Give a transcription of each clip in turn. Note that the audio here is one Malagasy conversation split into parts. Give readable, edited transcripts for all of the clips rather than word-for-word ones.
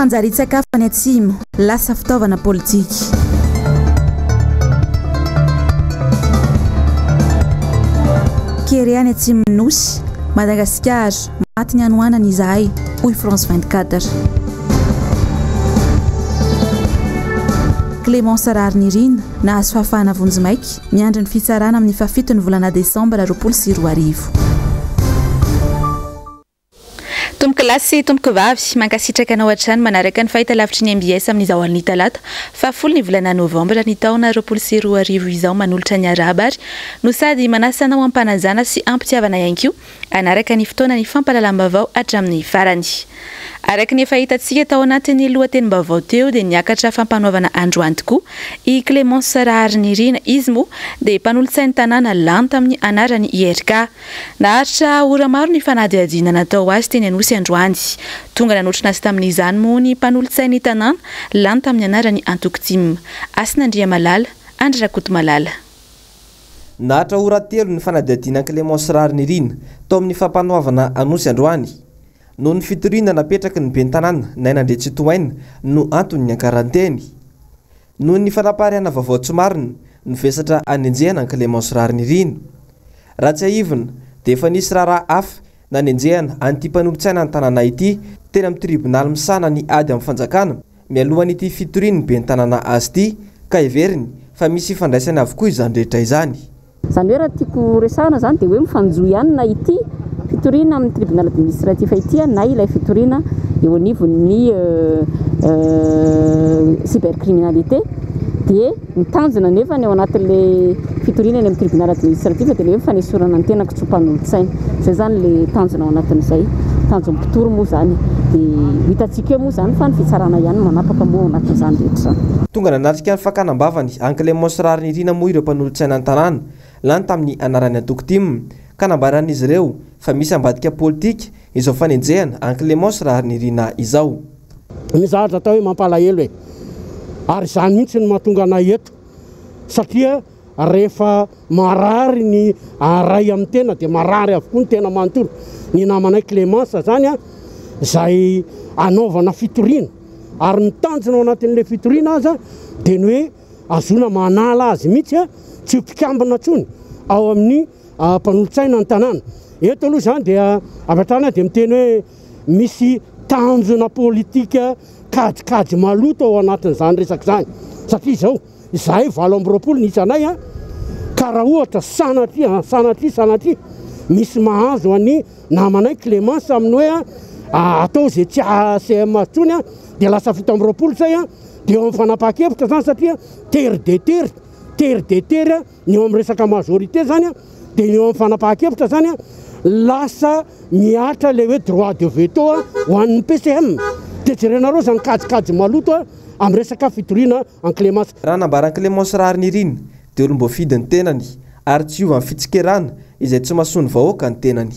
fanjarin-tsakafo any atsimo lasa fitaovana politika. Kery any atsimo nosy Madagasikara maty ny anoanana izahay hoy France 24. Clémence Rarnirina nahazo fahafahana vonjimaiky miandry ny fitsarana amin'ny fafito ny volana Desambra 2024. Tomboka lahy sy tomboka vavy mankasitraka anao hatrany manaraka ny fahitalavitry ny MBS amin'izao aliny talata fahafolo ny volana Novambra ny taona 2024 izao manolotra ny arabary no sady manasanao ampanajana sy ampitiavana ihany koa anaraka ny fotoana ny fampahalalam-baovao hatramin'ny farany. Araka ny efa hitantsika tao anatin'ny lohatenim-baovao teo dia niakatra fampanoavana androany tokoa i Clémence Rarnirina izy moa dia mpanolotsain'ny tanàna lany tamin'ny anarany IRK. Naharitra ora maro ny fanadihadiana natao azy teny Anosy androany. Tonga nanotrina azy tamin'izany moa ny mpanolotsain'ny tanàna lany tamin'ny anarany Antokotimo. Asin'Andriamalala, Andry Rakotomalala. Nahatra ora telo ny fanadihadiana Clémence Rarnirina tao amin'ny fampanoavana Anosy androany. Noho ny fitoriana napetraky ny ben'ny tanàna nainandre tsy tohaina no antony ny ankaranteny. Noho ny fanapariana vaovao tsy marina ny vesatra anenjehana Clémence Rarnirina. Raha tsy aivina dia efa nisy raharaha hafa nanenjehana an'ity mpanolotsaina ny tanàna ity teny amin'ny tribonaly misana ny ady amin'ny fanjakana mialohan'ity fitoriana ny ben'ny tanàna azy ity ka heveriny fa misy fandraisana avokoa izany rehetra izany. Zany hoe raha tiako resahana zany dia hoe mifanjohy ihany na ity fitoriana amin'ny tribunal administratif ity na ilay fitoriana eo anivon'ny cybercriminalité dia mitanjona nefa ny ao anatin'ilay fitoriana any amin'ny tribunal administratif dia ilay hoe mifanesorana ny tenako tsy mpanolotsaina. Zay zany ilay tanjona ao anatin'izay tanjom-pitoro moa zany dia hitantsika moa zany fa ny fitsarana ihany manapaka moa ao anatin'izany rehetra. Tonga nanatrika ny fakanam-bavany an Clémence Rarnirina moa ireo mpanolotsaina ny tanàna lany tamin'ny anarany Antokotimo ka nambaran'izy ireo fa misy ambadika politika izao fanenjehana an Clémence Rarnirina izao. Mizahatra atao hoe mampalahelo ary izany mihitsy ny mahatonga anay eto satria rehefa marary ny ray amin'ny tena dia marary avokoa ny tena manontolo. Ny namanay Clémence zany izay anaovana fitoriana ary ny tanjona ao anatin'ilay fitoriana aza dia ny hoe azona manala azy mihitsy tsy mpikambana tsony ao amin'ny mpanolotsaina ny tanàna. Eto aloha zany dia avatrana dia miteny hoe misy tanjona politika kadikady maloto ao anatin'izany resaka zany satria izao izahay 20 nisy anay ka raha ohatra sanatria misy mahazo any namanay Clémence amin'ny hoe atao zay tsy ACM tsony dia lasa 17 zay dia eo amin'ny fanapaha-kevitra zany satria tery de tery ny eo amin'ny resaka majorité zany dia ny eo amin'ny fanapaha-kevitra zany lasa miatra le hoe droit de veto ho an'ny PCM. Dia jerenareo zany kadikady maloto amin'ny resaka fitoriana an Clémence. Raha nambaran Clémence Rarnirina dia olom-boafidy ny tenany ary tsy hiova ny fitsikerana izay tsy mahasony vahoaka ny tenany.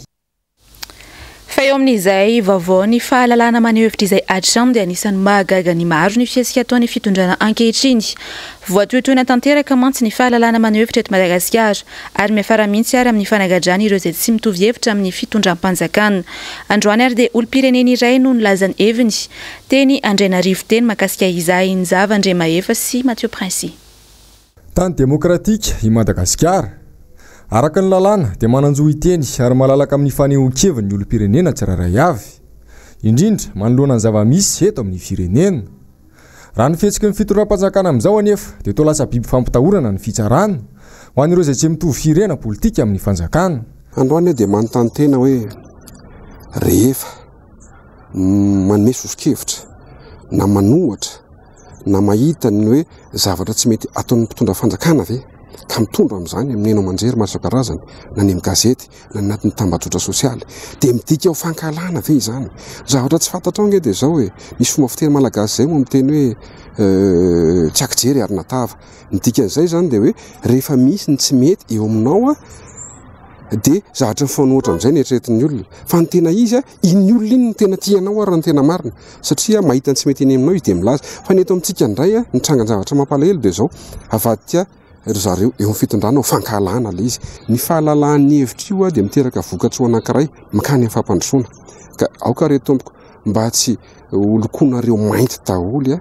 Fa eo amin'izay vaovao ny fahalalana maneho hevitra izay hatrany dia anisan'ny mahagaga ny maro ny fihetsiky ataon'ny fitondrana ankehitriny. Voatoetoina tanteraka mantsy ny fahalalana maneho hevitra eto Madagasikara ary miafara mihitsy ary amin'ny fanagadrany ireo izay tsy mitovy hevitra amin'ny fitondram-panjakana. Androany ary dia olom-pirenena iray no nilazany heviny teny Andrianarivo teny mahakasika izay ny Zavandremahefa sy Mathieu Prince. Tany demokratika i Madagasikara araka ny lalàna dia mananjo iteny ary malalaka amin'ny fanehoan-keviny ny olom-pirenena tsiraray avy indrindra manoloana ny zava-misy eto amin'ny firenena. Raha ny fihetsiky ny fitondram-panjakana amin'izao anefa dia toa lasa biby fampitahorana ny fitsarana ho an'ireo izay tsy mitovy firena politika amin'ny fanjakana. Androany dia manontany tena hoe rehefa manome sosokevitra na manohatra na mahita ny hoe zavatra tsy mety ataon'ny mpitondra fanjakana ve ka mitondra amin'izany amin'neno manjery maro isan-karazany na ny amin'ny gazety na ny anatin'ny tambazotra sosialy dia midika ao fankalana ve izany. Zavatra tsy fantatra nge dia izao hoe misy fomba fiteny malagasy zay moa miteny hoe tsy akijery ary natava. Midika an'izay zany dia hoe rehefa misy ny tsy mety eo aminao dia zavatra mifanohitra amin'izay ny eritreretin'ny olona fa ny tena izy iny olona iny ny tena tianao ary ny tena marina satria mahita ny tsy mety eny aminao izy dia milaza. Fa ny eto amintsika indray nitrangan-javatra mampalahelo dia izao avadia zareo eo amin'ny fitondrana ho fankahalana le izy. Ny fahalalan'ny hevitra io dia miteraka vokatsoa anankiray makany amin'ny fampandrosoana ka aoka reto tompoko mba tsy olokonareo mainty daholy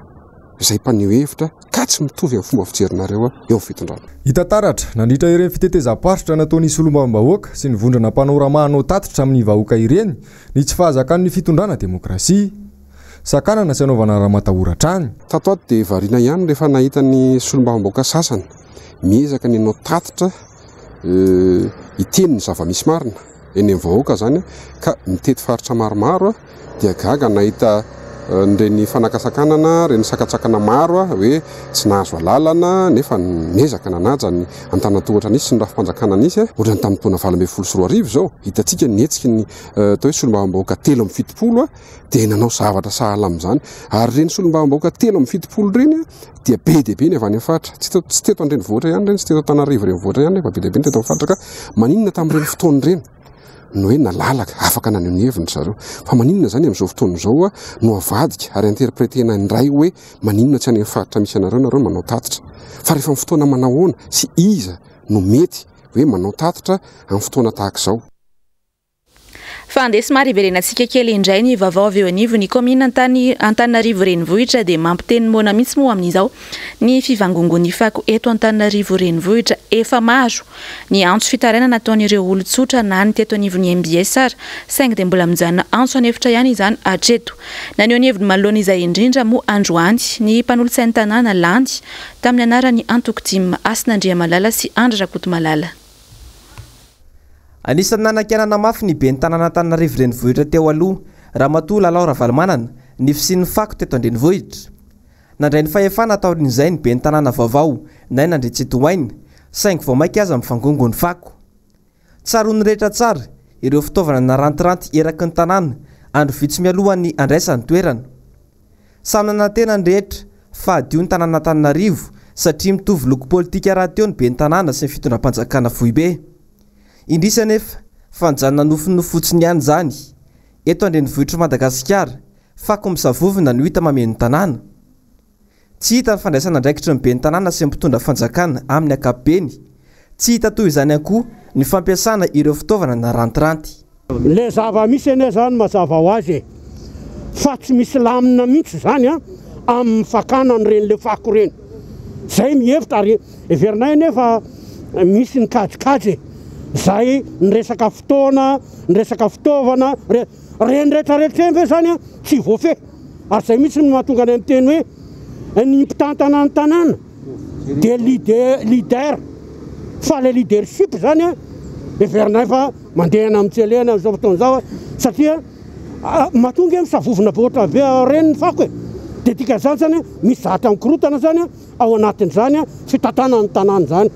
izay mpaneho hevitra ka tsy mitovy amin'ny fomba fijerinareo eo fitondrana. Hita taratra nandritra ireny fiteteza-paritra nataony solombavambahoaka sy ny vondrana mpanoramanao tatitra amin'ny vahoaka ireny ny tsy fahazakan'ny fitondrana demokrasia sakanana sy anaovana raha matahoratra any. Tato ato dia variana ihany rehefa nahita ny solombavambahoaka sasany miezaka ny anao tatitra iteny ny zava-misy marina eny amin'ny vahoaka zany ka mitety faritra maromaro dia gaga nahita nireny fanakasakanana reny sakatsakana maro hoe tsy nahazo alalana nefa miezaka nanaja ny antanatohatra nisy sy ny raha-mpanjakana nisy ohatrany tamin'ny taona 2024 zao hitantsika nihetsiky ny atao hoe solombavambahoaka 370 dia nanao zavatra sahala amin'izany ary reny solombavambahoaka 370 reny dia be dia be ny avy any amin'ny faritra tsy teto andrenivohitra ihany reny tsy teto Antananarivo renivohitra ihany nefa be dia be ny teto amin'ny faritra ka maninona tamin'ireny fotoana ireny no hoe nalalaka afaka naneho ny heviny zareo fa maninona zany amin'izao fotoana izao no avadika ary interpretena indray hoe maninona tsy any amin'ny faritra misy anareo manao tatitra fa rehefa amin'ny fotoana manahoana sy iza no mety hoe manao tatitra amin'ny fotoana tahaka izao. Fa andeha somary iverenantsika kely indray ny vaovao avy eo anivo ny komina Antananarivo renivohitra dia mampiteny moana mihitsy moa amin'izao ny fivangongon'ny fako eto Antananarivo renivohitra efa maro ny antso fitarainana nataon'ireo olon-tsotra na ny teto anivon'ny MBSR saingy dia mbola mijanona antso anefitra ihany izany hatreto. Naneho ny heviny manoloana izay indrindra moa androany ny mpanolotsain'ny tanàna landy tamin'ny anaran'ny Antoko-Tima Asin'Andriamalala sy Andry Rakotomalala. Anisan'ny nanan-kianana mafy ny ben'ny tanàna Antananarivo renivohitra teo aloha Ramatoa Lalao Ravalomanana ny fisian'ny fako teto an-drenivohitra. Nandray ny fahefana ataon'izay ny ben'ny tanàna vaovao na nandretsetoaina saingy vao mainka aza mivangongo ny fako. Tsaroany rehetra tsara ireo fitaovana narantiranty eraky ny tanàna andro vitsy mialohan'ny andraisan'ny toerana. Samy nanantena ny rehetra fa adio ny tanàna Antananarivo satria mitovy loko politika raha teo ny ben'ny tanàna sy ny fitondram-panjakana Vohibe. Indrisa nefa fanjanona nofony fotsiny ihany zany eto an-drenivohitra Madagasikara fako misavovona no hita mameno tanàna. Tsy hita ny fandraisana andraikitra ny ben'ny tanàna sy mpitondra fanjakana amin'ny ankapobeny. Tsy hita toy izany koa ny fampiasana ireo fitaovana narantiranty. Le zava-misy ene zany mazava ho azy fa tsy misy lamina mihitsy zany amin'ny fakana reny le fako reny. Zay mihevitra ary everinay nefa misy ny kajikajy zay nyresaka fotoana nyresaka fitaovana reny rehetrarehetra ve zany tsy voafe ary zay mihitsy no mahatonga ny miteny hoe ny mpitantana ny tanàna dia leader fa le leadership zany everinay fa mandehana amin'tselena amin'izao fotoana izao satria mahatonga misavovona boatra be reny ny fako dia tika zany zany misy zatra mikorotana zany ao anatin'izany fitantana ny tanàna zany.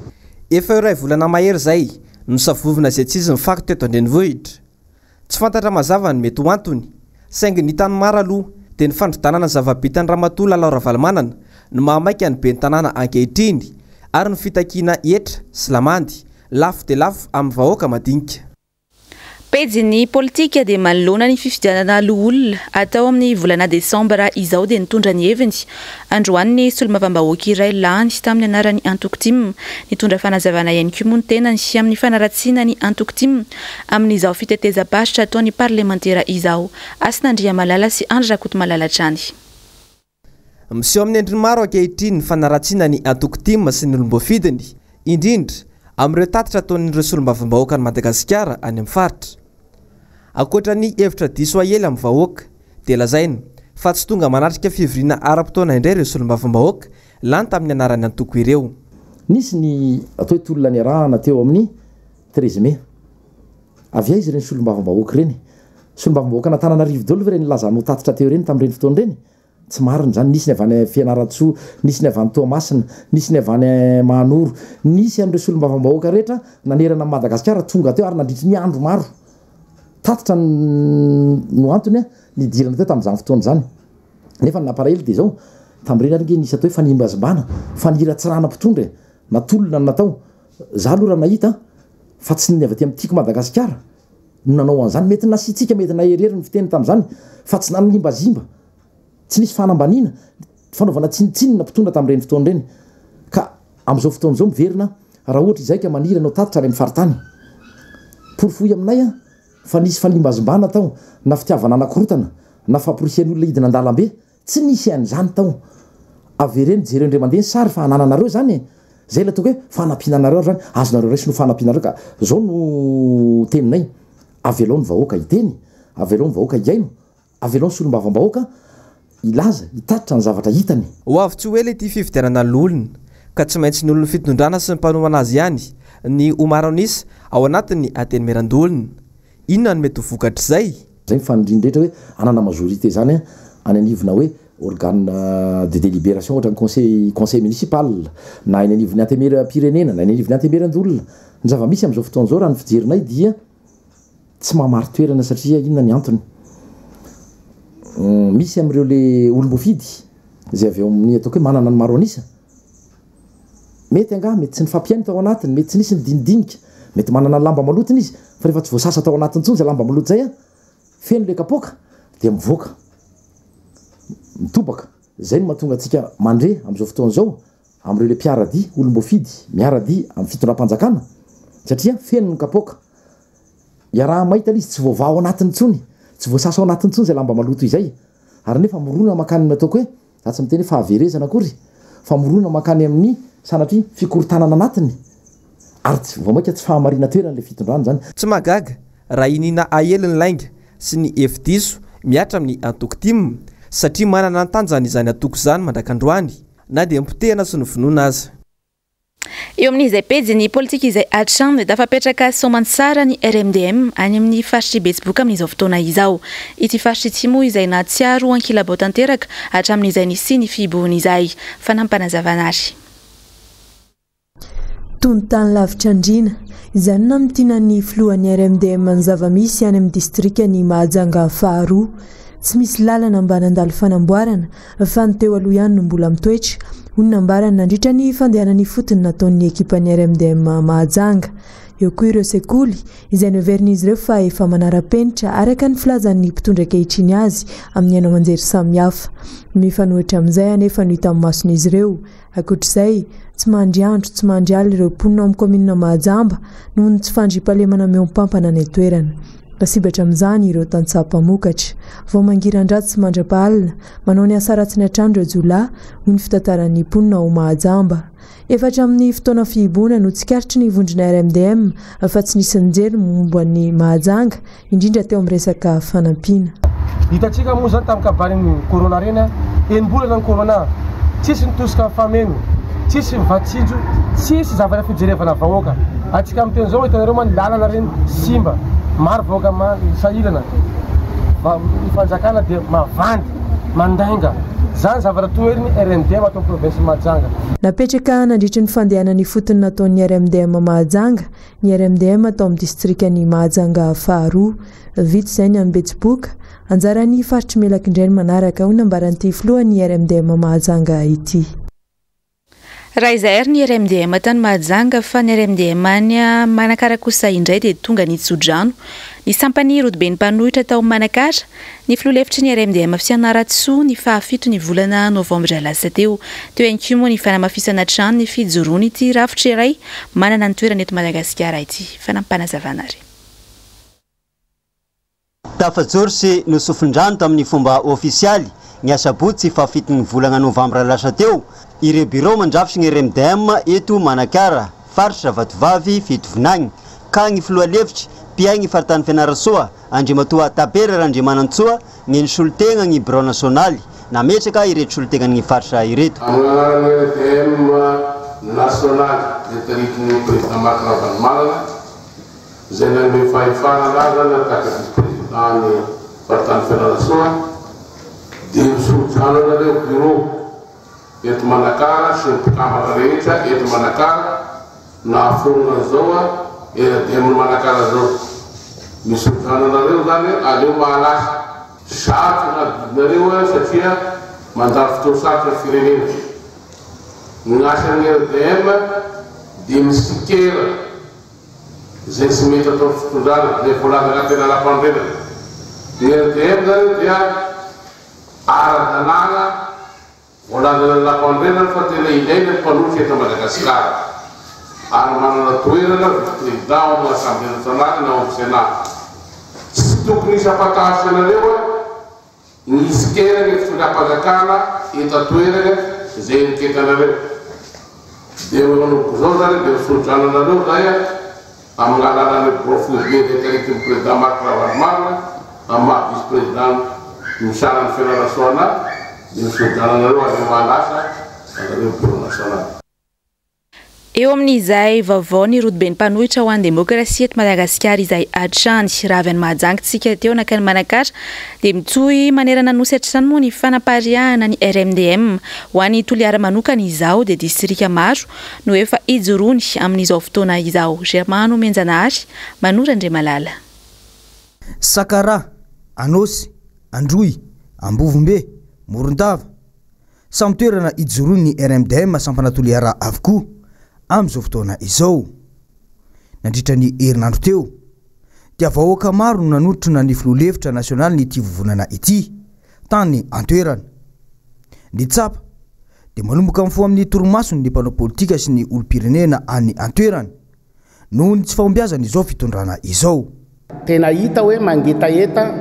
Efa eo iray volana mahery zay no savovona izay tsy izy ny fako teto an-drenivohitra. Tsy fantatra mazava ny mety ho antony saingy ny tany mara aloha dia ny fandrodanana zava-bitany Ramatoa Lalao Ravalomanana no mahamaika ny ben'ny tanàna ankehitriny ary ny fitakiana etra sy lamandy lafo dia lafo amin'ny vahoaka madinika. Pejiny politika dia manoloana ny fifidianana loholona atao amin'ny volana Desambra izao dia nitondra ny heviny androany ny solombavambahoaka iray lany tamin'ny anaran'ny Antoko-Tima nitondra fanazavana ihany koa moa ny tenany sy amin'ny fanaratsiana ny Antoko-Tima amin'izao fiteteza-pasitra ataon'ny parlementera izao Asin'Andriamalala sy Andry Rakotomalala trany. Miseho amin'ny endriny maro ankehitriny ny fanaratsiana ny Antoko-Tima sy ny olom-boafidiny indrindra amin'ireo tatitra ataon'ireo solombavambahoaka ny Madagasikara any amin'ny faritra. Ankoatra ny hevitra diso ahely amin'ny vahoaka dia lazaina fa tsy tonga manatrika fivoriana ara-potoana indray ireo solombavambahoaka lany tamin'ny anaran'ny antoko ireo. Nisy ny atao hoe tolona ny arahana teo amin'ny 13 Mai. Avy aiza ireny solombavambahoaka reny? Solombavambahoaka n'Antananarivo daholo ve reny lazanao tatitra teo reny tamin'ireny fotoana reny? Tsy marina zany, nisy ny avy any Fianaratsoa, nisy ny avy any Toamasina, nisy ny avy any Mahanoro, nisy amin'ireo solombavambahoaka rehetra nanerana Madagasikara tonga teo ary nandritry ny andro maro. Tatitra no antony nidirana teo tamin'izany fotoana zany. Nefa nampalahelo dia zao tamin'ireny ary nisy atao hoe fanimbazimbana, faniratsirana mpitondra natolona natao. Za aloha raha nahita fa tsy ny avy aty amin'ny tiako Madagasikara no nanao an'izany, mety nasitsika mety naherery ny fiteny tamin'izany fa tsy nanimbazimbana. Tsy nisy fanambaniana fanaovana tsinitsinina mpitondra tamin'ireny fotoana ireny ka amin'izao fotoana izao miverina raha ohatra izay ka maniry anao tatitra any amin'ny faritany. Porofoy aminay fa nisy fanimbazimbana tao na fitiavana anakorotana na fampirosian'olona hidina an-dalambe tsy nisy an'izany tao avy reny jerendre mandeha sary fa hanananareo zany zay la toka hoe fanampinanareo zany azonareo ray sy no fanampinareo ka zao no teninay avelao ny vahoaka iteny avelao ny vahoaka iaino avelao ny solom-bavambahoaka ilaza hitatitra ny zavatra hitany ho avy tsy hoe le ty fividianana l'olona ka tsy maintsy ny olon'ny fitondrana sy ny mpanomana azy ihany ny omaronis ao anatiny ateny merandolona inona ny mety ho vokatra zay mifanindrindrehetra hoe anana majorité zany any anivona hoe organe de délibération ohatra ny conseil municipal na any anivon'ny antemera-pirenena na any anivon'ny antemerandolona ny zava-misy am'izao fotoan'izao raha ny fijerinay dia tsy mamary toerana satria inona ny antony misy am'ireo le olom-bofidy zay avy eo amin'ny ataoko hoe manana ny maro anisa mety anga mety tsy ny fampiainy tao anatiny mety tsy nisy ny dinidinika mety manana ny lamba malotiny izy fa rehefa tsy voasasa tao anatiny tsony zay lamba maloto zay a feno le kapoaka de mivoaka mitobaka zay no mahatonga atsika mandre am'izao fotoan'izao am'ireo le mpiarady olom-bofidy miarady amin'ny fitondram-panjakana satria feno ny kapoaka iaraha mahita izy tsy voavao anatiny tsony tsy voasasa ao anatiny tsony zay lamba maloto izay ary nefa morona makany ataoko hoe ratsy miteny hoe fahaverezana akory fa morona makany amin'ny sanatria fikorotanana anatiny ary tsy voamaika tsy fahamarina toerana le fitondrana zany tsy magaga raha inina aheliny lainga sy ny efidiso miatra amin'ny antokotime satria manana antanjany izany atoko zany mandrakandroany na dia mpitehana sy novonoana azy eo amin'izay pejy ny politika izay atrano da fapetraka somany tsara ny RMDM any amin'ny faritry Betsiboka amin'izao fotoana izao ity faritry ity moa izay natsiaro ankilabao tanteraka hatramin'izay nisy ny fibohon'izay fanampanazavana azy tony tany lavitra andrina izany namitiana ny filohan'ny RMDM ny zava-misy any amin'ny distrika ny Mahajanga faharoa tsy misy lalana mba nandalo fanamboarana fa ny teo aloha ihany no mbola mitoetra hoy nambarana nandritra ny fandehanany fotony nataon'ny ekipan'ny RMDM Mahajanga eo koa ireo sekoly izay noverin'izy ireo fa efa manara-penitra araka ny filazan'ny mpitondra ankehitriny azy amin'ny haino aman-jery samihafa mifanohitra amin'izay anefa no hita amin'ny mason'izy ireo ankoatr'izay tsy mandry andro tsy mandry alina ireo mponina amin'ny kominina Mahajamba noho ny tsy fandriam-pahalemana meom-pampana ny toerana rasibatra amin'izany ireo tantsapamokatra vao mangiran-dratsy sy mandra-pahalina manao ny asa ratsy ny atrandro Jolay hoy ny fitatarany mponina ao Mahajamba efatra amin'ny fotoana fihiboana no tsikaritry ny vondrona RMDM fa tsy nisy nijery momba ny Mahajanga indrindra teo amin'ny resaka fanampiana hitantsika moa zany tamin'ny kabarin'ny corona reny enimbolana ny corona tsisy nitosika fameno tsisy mivatsijo tsisy zavatra fijerevana vahoaka atsika amin'ny teny zao hitanareo ma ny lalana reny simba maro vahoaka sahilana fanjakana dia mavandy mandainga zany zavatra toeriny RMDM atao province Mahajanga napetraka nandritra ny fandehanany fotony nataon'ny RMDM Mahajanga ny RMDM atao amin'ny distrikany Mahajanga faharoa vita izay ny amin'ny Betsiboka anjarany faritry Melakindray manaraka hoy nambaran'ity filohan'ny RMDM Mahajanga ity raha izay ary ny RMDM tany Mahajanga fa ny RMDM any Manakara kosa indray dia tonga nitsodrano ny sampany rodobe ny mpanohitra tao Manakara ny filoha-hevitry ny RMDM Fianaratsoa ny fahafito ny volana novambra lasa teo ihany moa ny fanamafisana trano ny fijoroany ity rafitra iray manana ny toerana eto Madagasikara ity fanampanazavana ary tafajoro sy nosofindrano tamin'ny fomba ofisialy ny asabotsy fahafito ny volana novambra lasa teo ireo bureau mandrafitry ny RMDM eto Manakara faritra Vatovavy fitovinagny ka ny filoha-hevitry mpiaigny faritany Fianarantsoa Andrimatoa Tapera Andrimanantsoa ny solotegna ny bureau nasionaly nametraka ireto solotegna ny faritra ireto amin'ny RMDM nasionaly eteritin'ny président Marc Ravalomanana zay nanome fahefana lazana taka vice-président ny faritany Fianarantsoa dia misolodrano anareo bureau eto Manakara sy ny mpikambana rehetra eto Manakara na aforona zao RMDM Manakara zao misolodrano anareo zany aleo mahalasy sarotra nadidinareo satria mandalo fotoa sarotra ny firenena ny asan'ny RMDM dia misikera zay tsy mety atao fitondrana zay voalaza anaty lalam-pandrenana ny RMDM zany dia ara-dalàna voalaza lalam-pandrenana fa tena ilaina ny mpanohitra eto Madagasikara ary manana toerana vice-président ao amin'ny assemblée nationale na ao amin'ny Sénat tsy tokony isapataso anareo nisy kera ny fitondram-panjakana etatoerana zay niketanareo dia manomboka zao zany dia misodrananareo zay amin'ny alalany profilbe detarity ny président Marc Ravalomanana amin'ny maha vice président misarany fédération dia misodrananareo any malasa anareo bureau national. Eo amin'izay vaovao ny rodoben'ny mpanohitra ho an'ny demokrasia eto Madagasikara izay atrany ravy any mahajangitsika teo nakany Manakara dia mitsoy manerana nosy hatrany moa ny fanapariahana ny RMDM ho an'ny toliara manokana izao dia distrika maro no efa ijorony amin'izao fotoana izao. Germano Menjanahary, Manora Andriamalala. Sakara, Anosy, Androy, Ambovombe, Morondava samy toerana ijorony ny RMDM sampana toliara avokoa amin'izao fotoana izao. Nandritra ny herinandro teo dia vahoaka maro no nanotona ny filoha-hevitra nasionaly ny ity vovonana ity tany antoerana. Ny tsapa dia manomboka mifoha amin'ny torimasony ny mpanao politika sy ny olom-pirenena any antoerana noho ny tsy fahombiazana izao fitondrana izao. Tena hita hoe mangetaeta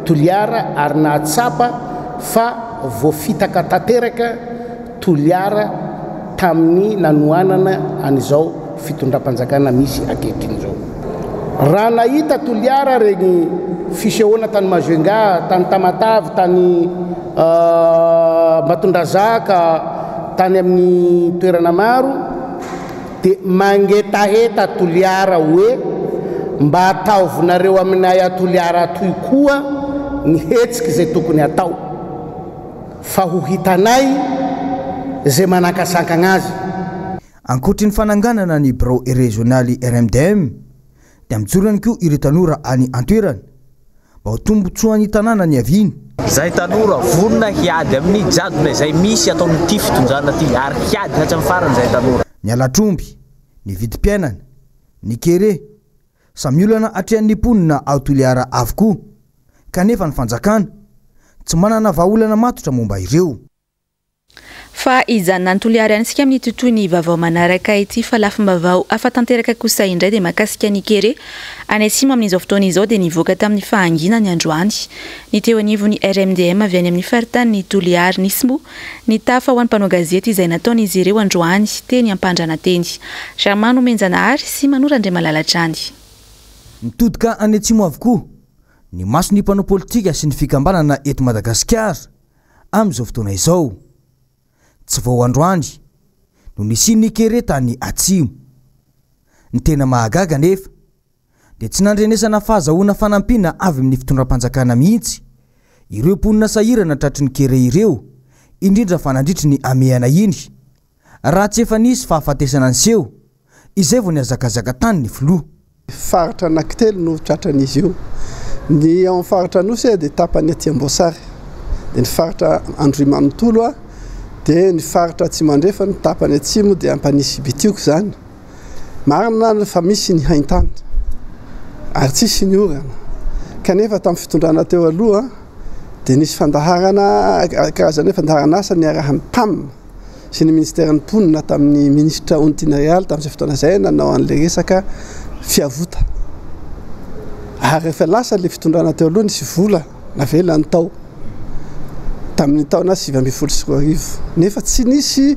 toliara ary nahatsapa fa voafitaka tanteraka toliara tamin'ny nanoanana an'izao fitondram-panjakana misy ankehitriny zao. Raha nahita toliara regny fisehoana tany Majunga, tany Tamatavy, tany Matondrazaka, tany amin'ny toerana maro dia mangetaheta toliara hoe mba ataovinareo aminay atoliara toy koa ny hetsiky zay tokony atao fa ho hitanay zay manakasankagna azy. Ankoatry ny fananganana ny bureau régionaly RMDM dia mijorany koa ireo tanora any antoerana mba ho tombotsoan'ny tanàna ny aviny. Zay tanora vonona hiady amin'ny jadona izay misy ataon'ity fitondrana ty ary hiady hatrany farany zay tanora. Ny alatromby, ny vidim-piainana, ny kere samy olana atrehan'ny mponina ao toliara avokoa kanefa ny fanjakana tsy manana vahaolana matotra momba ireo. Fa izana ny toliara antsika amin'ny totoy ny vaovao manaraka ity fa lafim-baovao afa-tanteraka kosa indray dia mahakasika ny kere any asimo amin'izao fotoana izao dia nivoaka tamin'ny fahangina ny androany. Ny teo anivon'ny RMDM avy any amin'ny faritany ny toliara nisy moa ny tafa ho an'ny mpanao gazety izay nataon'izy ireo androany teny ampandrana teny. Germano Menjanahary sy Manora Andriamalalatrany. Mitodika any atsimo avokoa ny maso ny mpanao politika sy ny fikambanana eto Madagasikara amin'izao fotoana izao. Tsy vao androany no nisy ny kere tany atsimo. Ny tena mahagaga nefa dia tsy nandrenesana fahazahoana fanampiana avy amin'ny fitondram-panjakana mihitsy ireo mponina sahirana tratry ny kere ireo indrindra fa nandritry ny ameana iny raha tsy efa nisy fahafatesana anseho izay vao ny azakazaka tany ny filoha. Faritra anankitelo no tratran'izy io. Ny ao faritra anosy dia tapany aty Amboasary, dia ny faritra Andrimanontolo dia ny faritra Tsimandrefa ny tapany atsimo dia Ampanisy Bitioko zany. Marina fa misy ny haintany ary tsisy ny orana kanefa tamin'ny fitondrana teo aloha dia nisy fandaharana karazana hoe fandaharana asa ny arahany PAM sy ny ministèren'ny mponina tamin'ny ministra ontinarialy tamin'izay fotoana izay nanao an'ilay resaka fiavota. Ary rehefa lasa ilay fitondrana teo aloha nisy vola navelany tao tamin'ny taona 2024 nefa tsy nisy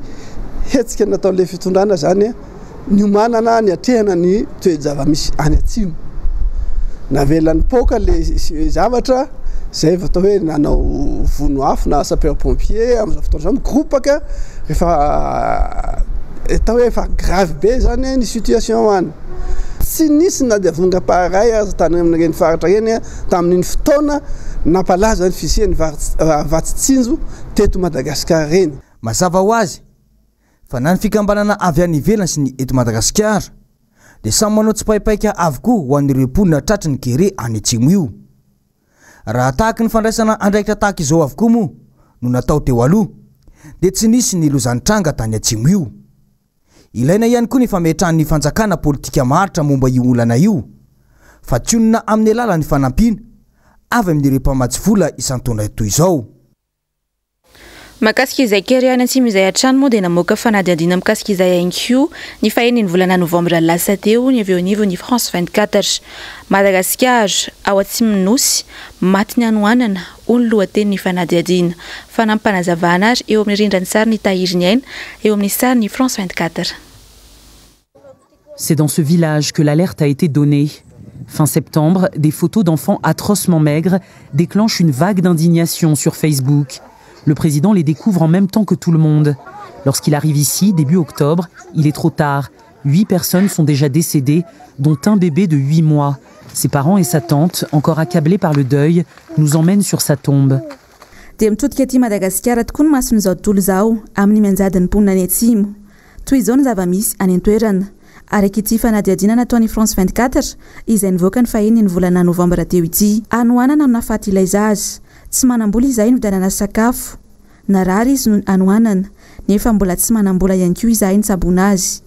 hetsika nataon'ilay fitondrana zany ny omanana ny atrehana ny toe-java-misy any atsimo. Navelany poka le zavatra zay vatao hoe nanao vono afo na sapeur pompier amin'izao fotoana izao migropaka rehefa atao hoe efa grave be zany ny situation any. Tsy nisy na dia vongampaharay aza tany amin'ireny faritra reny tamin'iny fotoana nampalaza ny fisian'ny Vatsinjo teto Madagasikara reny. Mazava ho azy fa na ny fikambanana avy any ivelany sy ny eto Madagasikara dia samy manao tsipaipaika avokoa ho an'ireo mponina tratry ny kere any atsimo io. Raha tahaka ny fandraisana andraikitra tahaka izao avokoa moa no natao teo aloha dia tsy nisy ny lozan-tranga tany atsimo io. Ilaina ihany koa ny fametrahan'ny fanjakana politika maharitra momba io olana io fa tsionina amin'ny alalan'ny fanampiana avy amin'ireo mpamatsy vola isan-taona toy izao. Makasika izay keriana atsimo izay atrano moa dia namoaka fanadihadiana mikasika izay ainko ny fahen'ny volana novambra lasa teo ny avy eo anivo ny France 24. Madagasikara ao atsimo nosy maty ny anoanana ony lohateny ny fanadihadiana fanampanazavana ary eo amin'ny rindrany sary ny tahiry ny aina eo amin'ny sary ny France 24. C'est dans ce village que l'alerte a été donnée. Fin septembre, des photos d'enfants atrocement maigres déclenchent une vague d'indignation sur Facebook. Le président les découvre en même temps que tout le monde. Lorsqu'il arrive ici, début octobre, il est trop tard. 8 personnes sont déjà décédées, dont un bébé de 8 mois. Ses parents et sa tante, encore accablés par le deuil, nous emmènent sur sa tombe. Dia mitodika aty Madagasikara tokoa ny mason'izao tontolo izao amin'ny mianjadiny mponina any atsimo. Toy izao ny zava-misy any an-toerana. Araka ity fanadihadiana nataon'ny France 24 izay nivoaka ny fahen'ny volana novambra teo ity. Anoanana no nafaty ilay zaza. Tsy manambola izay no vidanana sakafo. Narary izy no anoanana, nefa mbola tsy manambola ihany koa izay ny tsabona azy.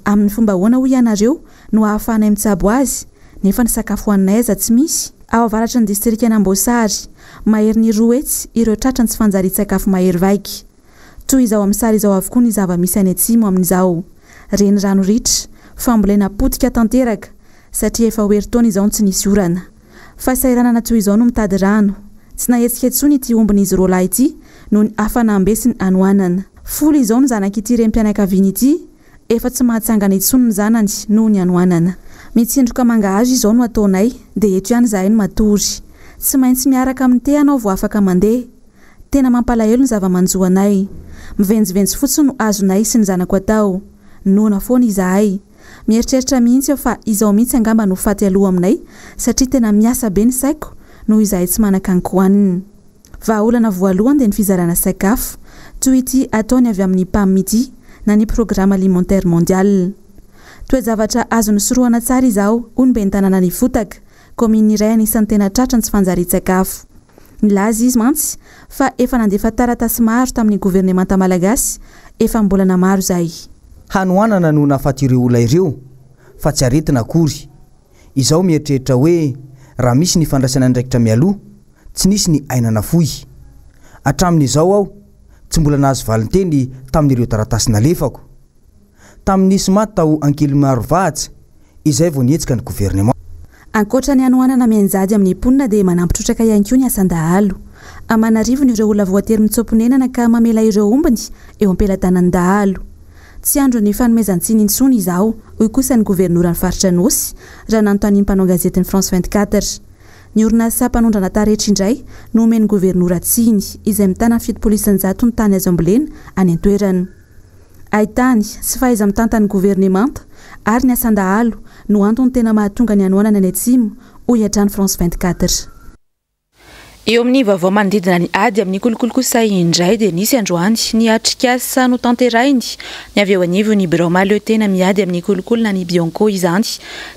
Amin'ny fomba ahoana hoy ianareo no ahafahanay mitsabo azy, nefa ny sakafo hoaninay aza tsy misy. Ao avaratra ny distrika Namboasary, mahery ny roetsy ireo tratrany tsy fanjari-tsakafo mahery vaiky. Toy izao amin'ny sary izao avokoa ny zava-misy any atsimo amin'izao. Reny rano ritra, fambolena potika tanteraka, satria efa hoeritaona izao tsy nisy orana. Fahasahiranana toy izao no mitady rano. Tsy nahetsika intsony ity ombon'izy roa lahy ity no ny hafanambesiny anoanana. Folo izao ny zanak'ity rem-pianakaviany ity, efa tsy mahatsangana intsony ny zanany noho ny anoanana. Mitsindroka mangahazo izao no ataonay, dia eto ihany izahay no matory. Tsy maintsy miaraka amin'ny te anao vao afaka mandeha. Tena mampalahelo ny zava-manjoanay. Mivenjivenjy fotsiny no azonay sy ny zanako atao. Nona foana izahay. Mieritreritra mihitsy aho fa izao mihitsy angamba no faty aloha aminay, satria tena miasa be ny saiko noho izahay tsy manankanika hoanina. Vahaolana voalohany dia ny fizarana sakafo, toy ity ataony avy amin'ny PAM ity na ny programme alimentaire mondial. Toe-zavatra azo nosorohana tsara izao, hoy ny ben'ny tanàna ny Fotaka, kominy iray anisan'ny tena tratrany tsy fanjari-tsakafo. Nilaza izy mantsy fa efa nandefa taratasy maro tamin'ny gouvernemanta malagasy, efa mbolana maro izay. Hanoanana no nafaty ireo olona ireo, fa tsy aretina akory. Izao mieritreritra hoe raha misy ny fandraisana ndraikitra mialoha, tsy nisy ny ainana fohy. Hatramin'izao aho tsy mbola nahazo valinteny tamin'ireo taratasy nalefako. Tamin'nisy maty tao ankely maro vahatsy, izay vao nietsika ny gouvernement. Ankoatra ny anoanana mianjady amin'ny mponina dia manampitrotraka ihany koa ny asan-dahalo. Amanarivony ireo olona voatery mitsoponenana ka mamela ireo ombiny eo am-pelatanan-dahalo. Tsy andro ny fanomezan-tsiny intsony izao, hoy kosa ny governoran'ny faritra Nosy, raha nanontany ny mpanao gazetiny France 24. Ny orinasa mpanondrana taretra indray no omeny gouvernoura tsiny izay mitana fito-polisan-jato ny tany azo ambolena any an-toerana. Ahitany sy fahaiza mitantany gouvernemanta ary ny asan-dahalo no antony tena mahatonga ny anoanana any atsimo, hoy hatrany France 24. Eo amin'ny vaovao manodidina ny ady amin'ny kolokolo kosa indray dia nisy androany ny atrikasa no tanterahiny ny avy eo anivo ny birao maleo tena miady amin'ny kolokolo na ny Bianco izany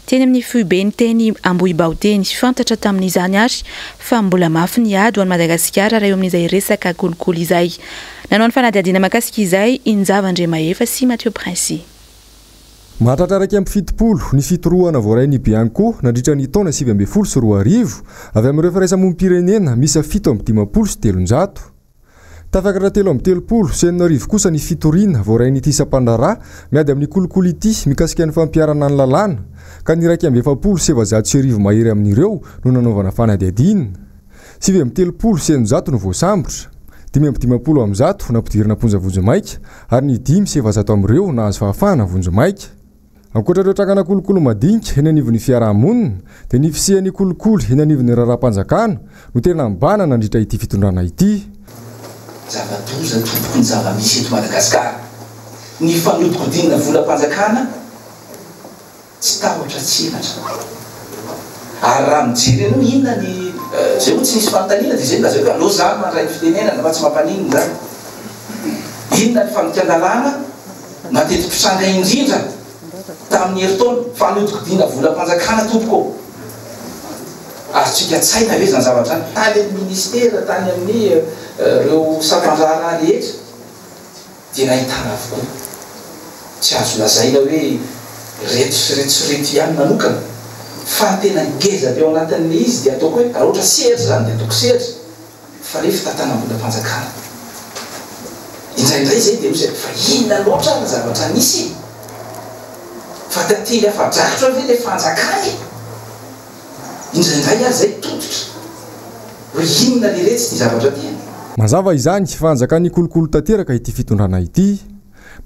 teny amin'ny fuibeny teny Ambohibao teny fantatra tamin'izany ary fa mbola mafy ny ady ho an'i Madagasikara raha eo amin'izay resaka kolokolo izay. Nanao ny fanadihadiana makasika izay Injava-Andremaefa sy Mathieu Prince. Mahatratraraka amin'ny fitopolo ny fitorohana voaray Bianco nandritra ny taona 2012 sy 2014 avy amin'ireo firaisamonim-pirenena misy 750 sy 300. Tafakatra 330 sy 900 kosa ny fitoriana voaray ny isam-pandrarà miady amin'ny kolokolo ity mikasika ny fampiarana ny lalàna ka ny 140 sy 700 mahery amin'ireo no nanaovana fanadihadiana. 730 sy 900 no voasambotra. 550 amin'y nampidirana ponjavonjo maika ary ny 5 sy 700 amin'ireo nahazo fahafahana vonjo maika. Ankoatrareo trakana kolokolo madinika eny anivon'ny fiarahamonina dia ny fisian'ny kolokolo eny anivon'ny raharaham-panjakana no tena mbana nandritra ity fitondrana ity. Zava-doza tompoko ny zava-misy eto Madagasikara. Ny fanodikodinina volam-panjakana tsy tahotra tsy elatra. Ary raha mijery ianao inona ny zay ho tsy nisy fanontaniana dia zay lazao allo zany mandray ny fitenenana fa tsy mampaninina zany. Inona ny fanomikan-dalàna mateti-pitranga indrindra tamin'ny heritaona fanodikodina volam-panjakana tompoko. Azotsika tsaina ve zany zavatra zany? Tany amin'ny ministera, tany amin'ny ireo sampandrana rehetra dia nahitana avokoa. Tsy azo lazaina hoe reto sy ihany manokana. Fa tena ngeza be ao anatin'le izy dia ataoko hoe raha ohatra sehatry zany dia ataoko sehatry fa rehefa tantanam-bolam-panjakana indraindray zay dia zay fa inona loatra na zavatra nisy fa tatily afa-drakotra ve le fanjakany indraindray ary zay tototra hoe inona le retsy ty zavatra ty mazava izany fa anjakany kolokolo tanteraka ity fitondrana ity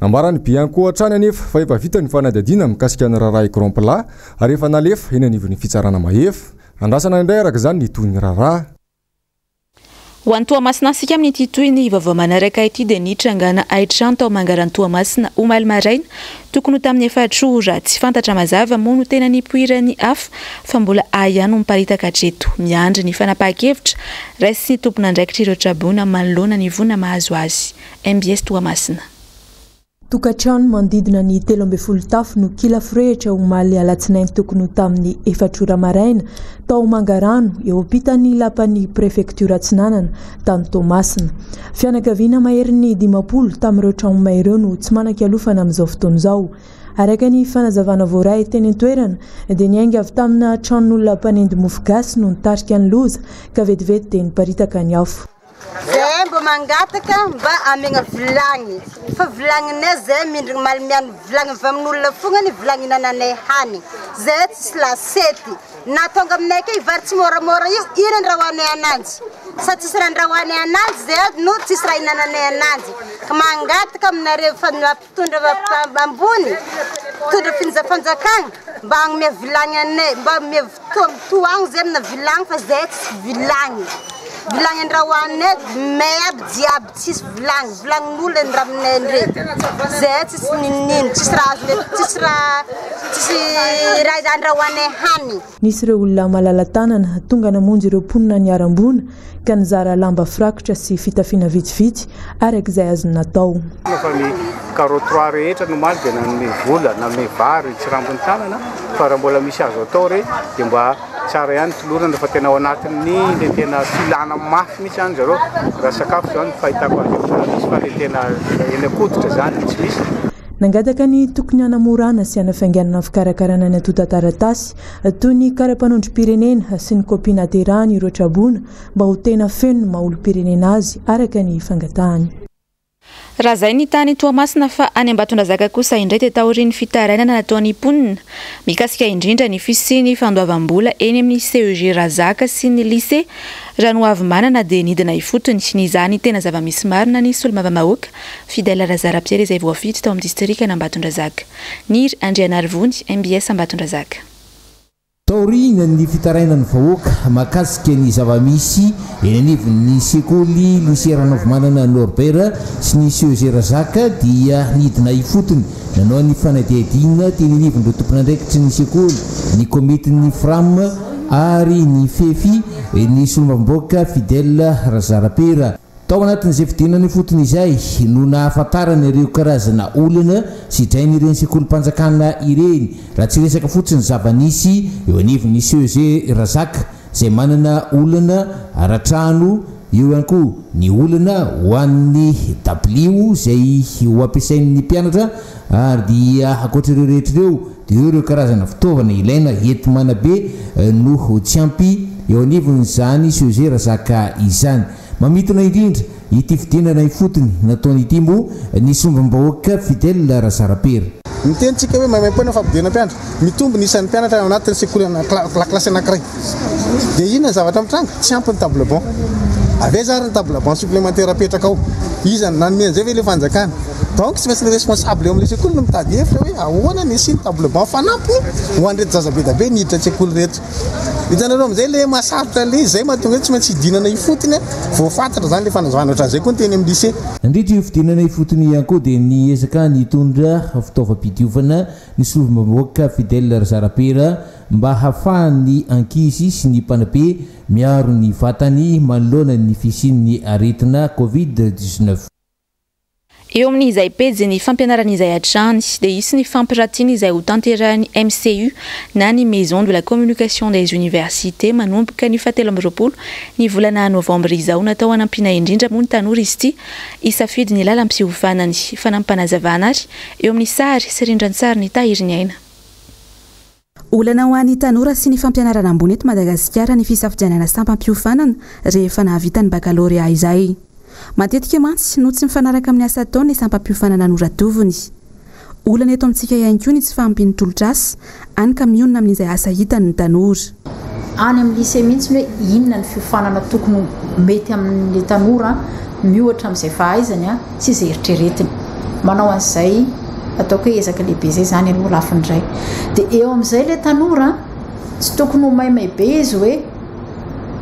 nambarany bianko hatrany anefa fa efa vita ny fanadihadiana mikasika ny raharaha écran plat ary efa nalefa eny anivon'ny fitsarana mahefa andrasana indray araka izany ny toy ny raharaha ho any Toamasina asika amin'ity toy ny vaovao manaraka ity dia nitrangana aitrano tao mangarany Toamasina omaly maraina tokony ho tamin'ny efatrora tsy fantatra mazava moa no tena nipoirany hafa fa mbola ihany no miparitaka hatreto miandry ny fanapahan-kevitra raisy ny tompon'andraikitra ireo Trabona manoloana ny vona mahazo azy MBS Toamasina tokantrano manodidina ny 12 tafo no kila firehitra omaly alatsinainy tokony ho tamin'ny efatrora maraina tao mangarano eo ampitan'ny lapan'ny prefektura Atsinanana tany Toamasina fianakaviana mahery ny 50 tamin'ireo trano ireo no tsy manan-kialofana amin'izao fotoana izao araka ny fanazavana voaray teny an-toerana dia niainga avy tamina tranon'olona mpanendy mofo gasy no nitarika ny loza ka vetivety dia niparitaka ny afo zay mbo mangataka mba amegna vilagny fa vilagninay zay mindrigny malimiany vilagny avy amin'olona fogna ny vilagny hinananay hany zay tsisy lasety na tonga aminay ake ivary tsy moramora io iny andrahoanay ananjy sa tsisy raha andrahoanay ananjy zay no tsisy raha hinananay ananjy ka mangataka aminareo fa mpitondra ambony mpitondra finjafanjakagna mba agnome vilagny anay mba ame toagno zay amina vilagny fa zay tsisy vilagny vilagny andrahoanay meby jiaby tsisy vilagnin'olona andraha aminay ndraiky zay tsisy ninino tsisy raha andrahoanay hany nisy ireo olona malala tanana tonga namonjy ireo mponina niarambona ka nizara lamba firakotra sy fitafiana vitsivitsy arak'izay azony natao fa ny carottoir rehetra nomaly dia nanome vola nanome vary tsy rambony tanana fa raha mbola misy azo atao re dia mba tsara ihany tolorana fa tena ao anatin'ny le tena filana mafy mihitsy any zareo raha sakafo zany fahitako azy fa le tena eny akototra zany tsy misy nangataka ny tokony hanamorana sy hanafainganana fikarakarana ny atotataratasy toy ny karapanondrom-pirenena sy ny kopina terany ireo Trabona mba ho tena feno ny maha-olo-pirenena azy araka ny fangatahany raha zay ny tany Toamasina fa any Ambatondrazaka kosa indray dia taorian'ny fitarainana nataon'ny mponina mikasika indrindra ny fisiany fandoavam-bola eny amin'ny CEG Razaka sy ny lycée raha no avy manana dia nidina ifotony n'izany tena zava-misy marina ny solomavamahoaka Fidèle Razara Pierre izay voafity tao amin'ny distrikana Ambatondrazaka Niry Andrianarivony MBS Ambatondrazaka taorina ny fitarainan'ny vahoaka makasika ny zava-misy eny anivon'ny sekoly lycée Ranavomanana Norbert sy ny CEG Razaka dia nidina ifotony nanao ny fanadihadiana teny anivon'ireo tompon'andraikitry ny sekoly ny komitin'ny FRAM ary ny fefy ny solomavamboaka Fidèle Razara Pierre tao anatin'izay fidinana fotony izay no nahafantarana ireo karazana olana sy drainy ireny sekolim-panjakana ireny raha tsy resaka fotsiny zava-nisy eo anivon'ny CEG Razaka izay manana olana aratrano eo ihany koa ny olana ho an'ny W izay ho ampiasain'ny mpianatra ary dia ankoatra ireo rehetra ireo dia ireo karazana fitaovana ilaina enti-mana be no tsy ampy eo anivon'izany CEG Razaka izany mamitana indrindra ity fidinana ifotony nataony ity mo ny sombam-bahoaka Fidèle Razara Pierre mitentsika hoe maimaimpona fampidina mpianatra mitombo ny isan'ny mpianatra ao anatin'ny sekoly laklasy anankiray dia inona zavatra mitranga tsy ampy ny table banc avy zary ny table banc supplémentaire apetraka ao izany nanome zay ve le fanjakana donc tsy maintsy le responsable eo amin'le sekoly no mitady hevitra hoe ahoana ny sy ny table banc fanampy ho an'reto zazabe dabe niditra sekoly rehetra hitanareo amin'izay le masarotra le zay mahatonga hoe tsy maintsy hidinana ifotony voafantatra zany le fanazoana ohatran'izay koa ny teny amin'ny lycée nandritra io fidinana ifotony ihany koa dia niezaka nitondra fitaovam-pidiovana ny solovam-bahoaka Fidèle Razara Pierre mba hafahany ankizy sy ny mpanabe miaro ny vatany manoloana ny fisian'ny aretina Covid-19 eo amin'izay pejy ny fampianarana izay hatrany dia isy ny fampiratiana izay ho tanterahany MCU na ny Maison de la Communication des Universités manomboka ny 17 ny volana novambra izao natao hanampiana indrindra moa ny tanora izy ity isafidy ny lalam-pihofanany fanampanazavana ary eo amin'ny sary sy rindran-tsary ny tahiriny aina olana ho an'ny tanora sy ny fampianarana ambony eto Madagasikara ny fisafidianana sampam-piofanana rehefa nahavita ny baccalauréat izay matetika mantsy no tsy mifanaraka amin'ny asa ataony sampam-piofanana noratoviny olana eto amintsika ihany koa ny tsy fahampiny tolotrasy any ka mionona amin'izay asa hitany ny tanora any amin'ny lycée mihitsy hoe inona ny fiofanana tokony mety amin'ny tanora miohatra amin'izay fahaizany a sy izay eritreretiny manao an'izay ataoko hoe ezaka lehibe zay zany aloha lafindray dia eo amin'izay le tanora tsy tokony ho maimay be izy hoe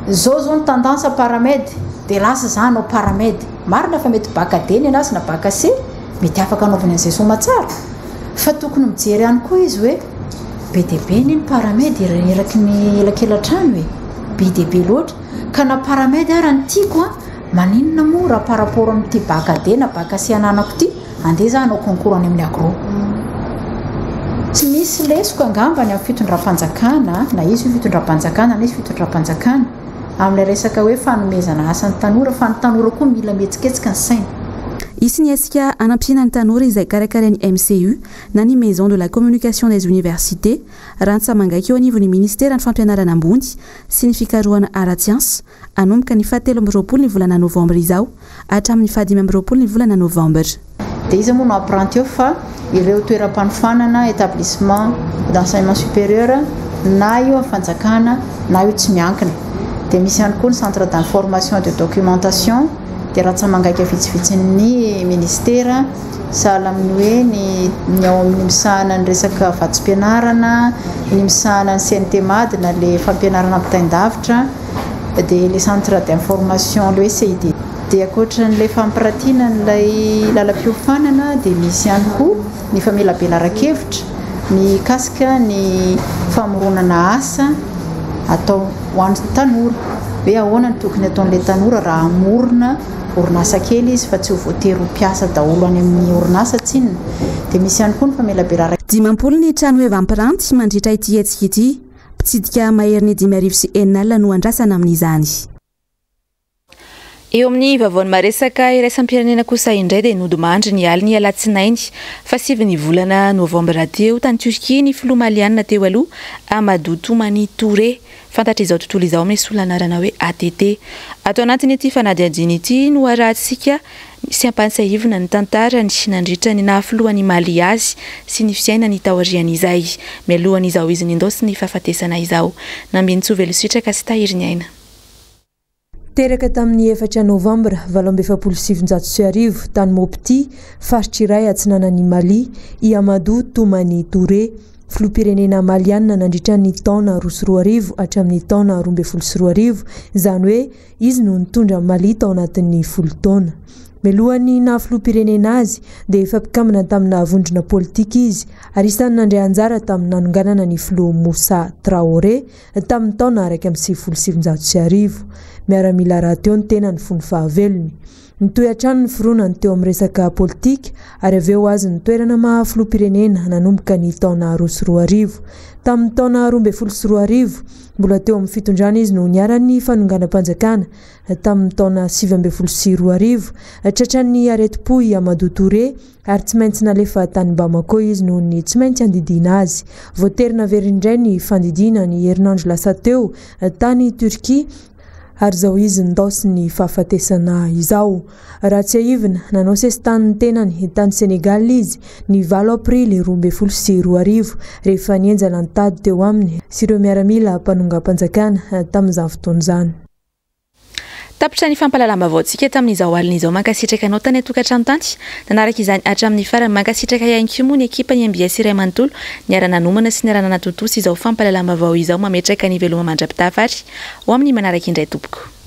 zao ny tendance paramède dia lasa za nao paramède marina fa mety baka D ny anazy na baka C mety afaka anaovany an'izay somatsara fa tokony mijery ihany koa izy hoe be dia be ny paramède eraky ny elakelatrano hoe be dia be loatra ka na paramède ara ny tiako a maninona moa raha par rapport amin'ity baka D na baka C ananako ity andeha za hanao concours any amin'ny agro tsy misy lesoko angambany amin'ny fitondram-panjakana na izy fitondram-panjakana na izy fitondram-panjakana amin'ny resaka hoe fanomezana asan'ny tanora fa ny tanora koa mila mihetsiketsika ny saina ici ny esika anampiana ny tanora izay karakarainy MCU na ny maison de la communication des universités rantsa mangaika eo anivon'ny ministera ny fampianarana ambony sy ny fikarohana ara-tsiansy anomboka ny 17 ny volana novambra izao hatramin'ny 15 ny volana novambra dia izy moa no apprenti eo fa ireo toeram-panofanana établissement d'enseignement supérieur na io fanjakana na io tsy miankina dia misy ihany koa ny centre d'information et de documentation dia raha tsy mangaika vitsivitsin'ny ministera sahala amin'ny hoe ny ao amin'ny misahana ny resaka vatsim-pianarana ny misahana ny CNTMAD na le fampianarana ampitain-davitra dia le centre d'information le hoe CID dia ankoatran'ilay fampiratiana n'ilay lalam-piofanana dia misy ihany koa ny famelabelan-rakevitra ny kasika ny famoronana asa atao ho an'ny tanora hoe ahoana ny tokony ataon'ilay tanora raha amorona orinasa kely izy fa tsy ho voatery ho mpiasa daholo any amin'ny orinasa tsinona dia misy ihany koa ny famelabelan-rakevitra 10 ny trano hoe vampiranty mandritra ity hetsika ity mpitsidika mahery ny 5 sy 9 no andrasana amin'izany eo amin'ny vavaony maresaka iraisam-pirenena kosa indray dia nodimandry ny aliny alatsinainy fa 7 volana novambra teo tany Turquie ny filoha malianina teo aloha Amadou Toumani Touré fantatra izao tontolo izao amin'ny solanarana hoe ATT ato anatiny ity fanadiadiana ity no arahantsika sy ampansahivina ny tantarany sy nandritra ny nahafilohan'ny Mali azy sy ny fiainany taorian'izay mialohan'izao izy nindaosy ny fahafatesana izao nambintsovelo sitraka sy tahiriny aina teraka tamin'ny 4 novambra 27 tany Mopti faritra iray atsinanan'ny Mali i Amadou Toumani Touré filoha-pirenena malianina nandritra ny taona 20 hatramin'ny taona 22 izany hoe izy no nitondra Mali tao anatin'ny 10 taona mialohan'ny nafiloha-pirenena azy dia efa mpikamina tamina vondrona politika izy ary isany nandray anjara tamin'ny nanonganana ny filoha Moussa Traoré tamin'ny taona 1970 miaramila raha teo ny tena ny fony fahavelony nitoy hatrano ny fironany teo amin'ny resaka politika ary aveo azy ny toerana mahafiloha-pirenena nanomboka ny taona 20 tamin'ny taona 20 mbola teo amin'ny fitondrana izy no niaran'ny fanonganam-panjakana tamin'ny taona 20 tratran'ny areti-po i Amadou Touré ary tsy maintsy nalefa tany Bamako izy noho ny tsy maintsy andidiana azy voaterina verindray ny fandidina ny herinandro lasa teo tany Turquie ary zao izy ndaosy ny fahafatesana izao raha tsy ahivina nanao sesitany tenany tany Senegal izy ny 9 aprily 2020 rehefa nienjana nitady teo aminy sy ireo miaramila mpanonga-panjakana tamin'izany fotoana izany tapitra ny fampalalama-vaoantsika tamin'izao alin'izao mankasitraka anao tany atokantrano tany nanaraka izany hatramin'ny farany mankasitraka ihany koa moa ny ekipa ny MBS iray manontolo niarana nomana sy niarana natotosa izao fampalalama-vao izao mametraka ny veloma mandrapitafary ho amin'ny manaraka indray tompoko